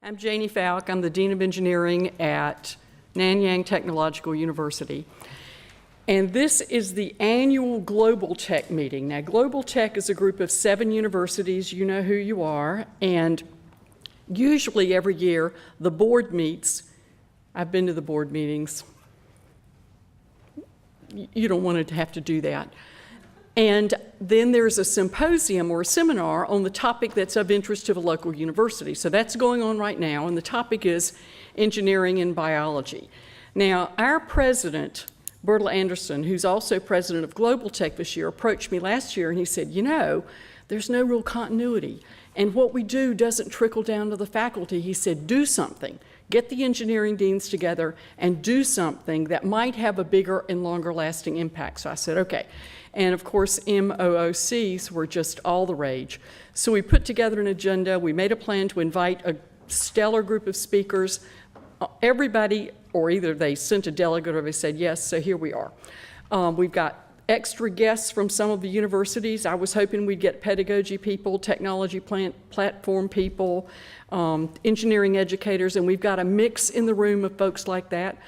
I'm Janie Fouke. I'm the Dean of Engineering at Nanyang Technological University. And this is the annual Global Tech meeting. Now, Global Tech is a group of 7 universities. You know who you are. And usually every year, the board meets. I've been to the board meetings. You don't want to have to do that. And then there's a symposium or a seminar on the topic that's of interest to the local university. So that's going on right now, and the topic is engineering and biology. Now, our president, Bertil Anderson, who's also president of Global Tech this year, approached me last year and he said, you know, there's no real continuity, and what we do doesn't trickle down to the faculty. He said, do something. Get the engineering deans together and do something that might have a bigger and longer lasting impact. So I said, okay. And of course, MOOCs were just all the rage. So we put together an agenda. We made a plan to invite a stellar group of speakers. Everybody, or either they sent a delegate or they said yes, so here we are. We've got extra guests from some of the universities. I was hoping we'd get pedagogy people, technology platform people, engineering educators, and we've got a mix in the room of folks like that.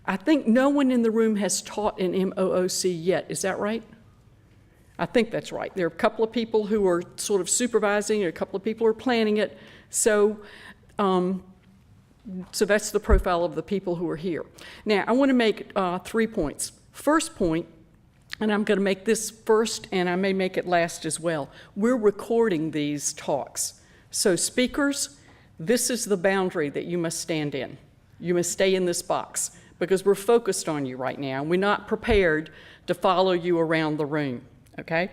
I think no one in the room has taught an MOOC yet. Is that right? I think that's right. There are a couple of people who are sort of supervising, and a couple of people are planning it. So, so that's the profile of the people who are here. Now, I want to make 3 points. First point, and I'm going to make this first, and I may make it last as well. We're recording these talks. So speakers, this is the boundary that you must stand in. You must stay in this box because we're focused on you right now. We're not prepared to follow you around the room. Okay?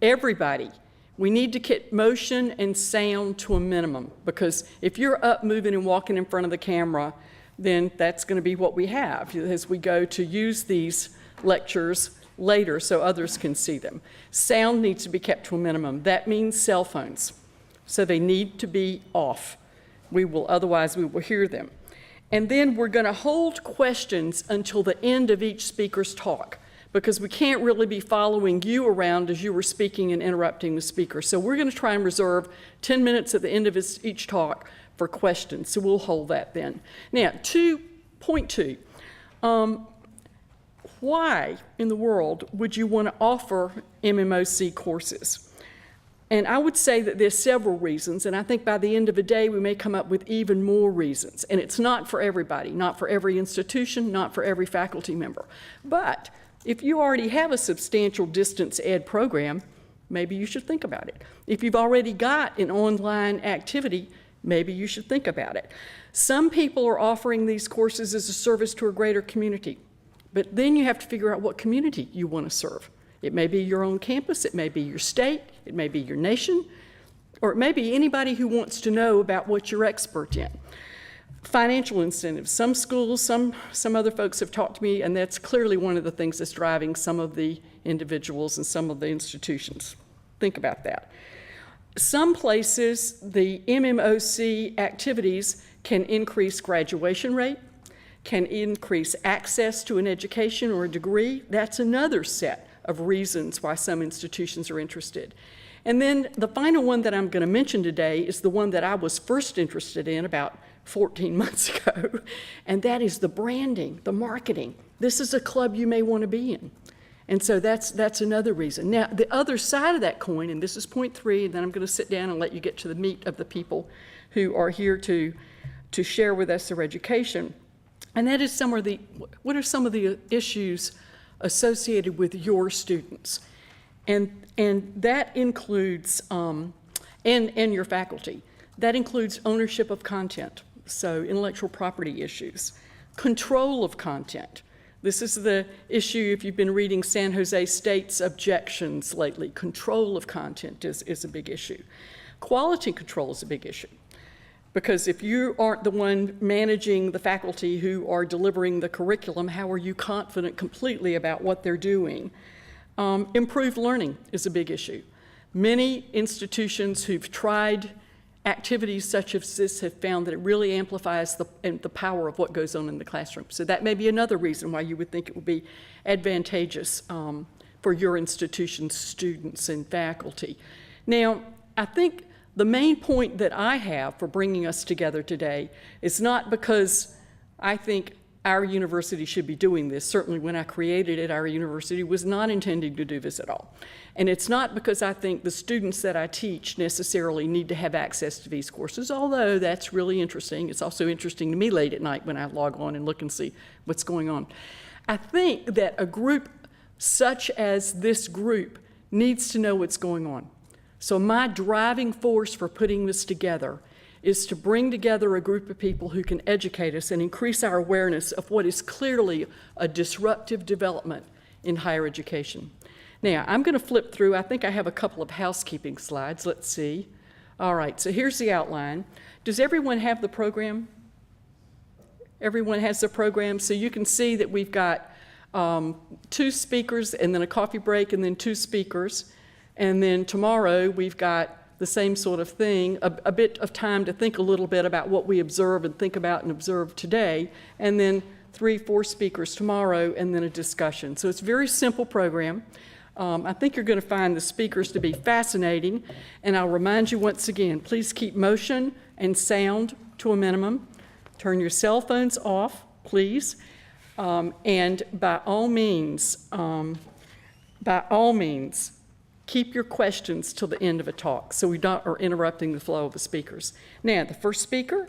Everybody, we need to get motion and sound to a minimum, because if you're up moving and walking in front of the camera, then that's going to be what we have as we go to use these lectures later so others can see them. Sound needs to be kept to a minimum. That means cell phones. So they need to be off. Otherwise we will hear them. And then we're going to hold questions until the end of each speaker's talk, because we can't really be following you around as you were speaking and interrupting the speaker. So we're going to try and reserve 10 minutes at the end of each talk for questions. So we'll hold that then. Now, point two, why in the world would you want to offer MMOC courses? And I would say that there's several reasons, and I think by the end of the day we may come up with even more reasons. And it's not for everybody, not for every institution, not for every faculty member. But if you already have a substantial distance ed program, maybe you should think about it. If you've already got an online activity, maybe you should think about it. Some people are offering these courses as a service to a greater community, but then you have to figure out what community you want to serve. It may be your own campus, it may be your state, it may be your nation, or it may be anybody who wants to know about what you're expert in. Financial incentives. Some schools, some other folks have talked to me, and that's clearly one of the things that's driving some of the individuals and some of the institutions. Think about that. Some places, the MMOC activities can increase graduation rate, can increase access to an education or a degree. That's another set of reasons why some institutions are interested. And then the final one that I'm going to mention today is the one that I was first interested in about 14 months ago, and that is the branding, the marketing. This is a club you may want to be in. And so that's another reason. Now, the other side of that coin, and this is point 3, and then I'm going to sit down and let you get to the meat of the people who are here to share with us their education. And that is what are some of the issues associated with your students? And that includes, and your faculty. That includes ownership of content, so intellectual property issues, control of content. This is the issue if you've been reading San Jose State's objections lately. Control of content is a big issue. Quality control is a big issue, because if you aren't the one managing the faculty who are delivering the curriculum, how are you confident completely about what they're doing? Improved learning is a big issue. Many institutions who've tried activities such as this have found that it really amplifies the power of what goes on in the classroom. So that may be another reason why you would think it would be advantageous for your institution's students and faculty. Now, I think The main point that I have for bringing us together today is not because I think our university should be doing this. Certainly when I created it, our university was not intending to do this at all. And it's not because I think the students that I teach necessarily need to have access to these courses, although that's really interesting. It's also interesting to me late at night when I log on and look and see what's going on. I think that a group such as this group needs to know what's going on. So my driving force for putting this together is to bring together a group of people who can educate us and increase our awareness of what is clearly a disruptive development in higher education. Now, I'm going to flip through. I think I have a couple of housekeeping slides. Let's see. All right, so here's the outline. Does everyone have the program? Everyone has the program, so you can see that we've got 2 speakers and then a coffee break and then 2 speakers. And then tomorrow we've got the same sort of thing, a bit of time to think a little bit about what we observe and think about and observe today, and then 3, 4 speakers tomorrow, and then a discussion. So it's a very simple program. I think you're going to find the speakers to be fascinating, and I'll remind you once again, please keep motion and sound to a minimum. Turn your cell phones off, please, and by all means, keep your questions till the end of a talk so we are interrupting the flow of the speakers. Now, the first speaker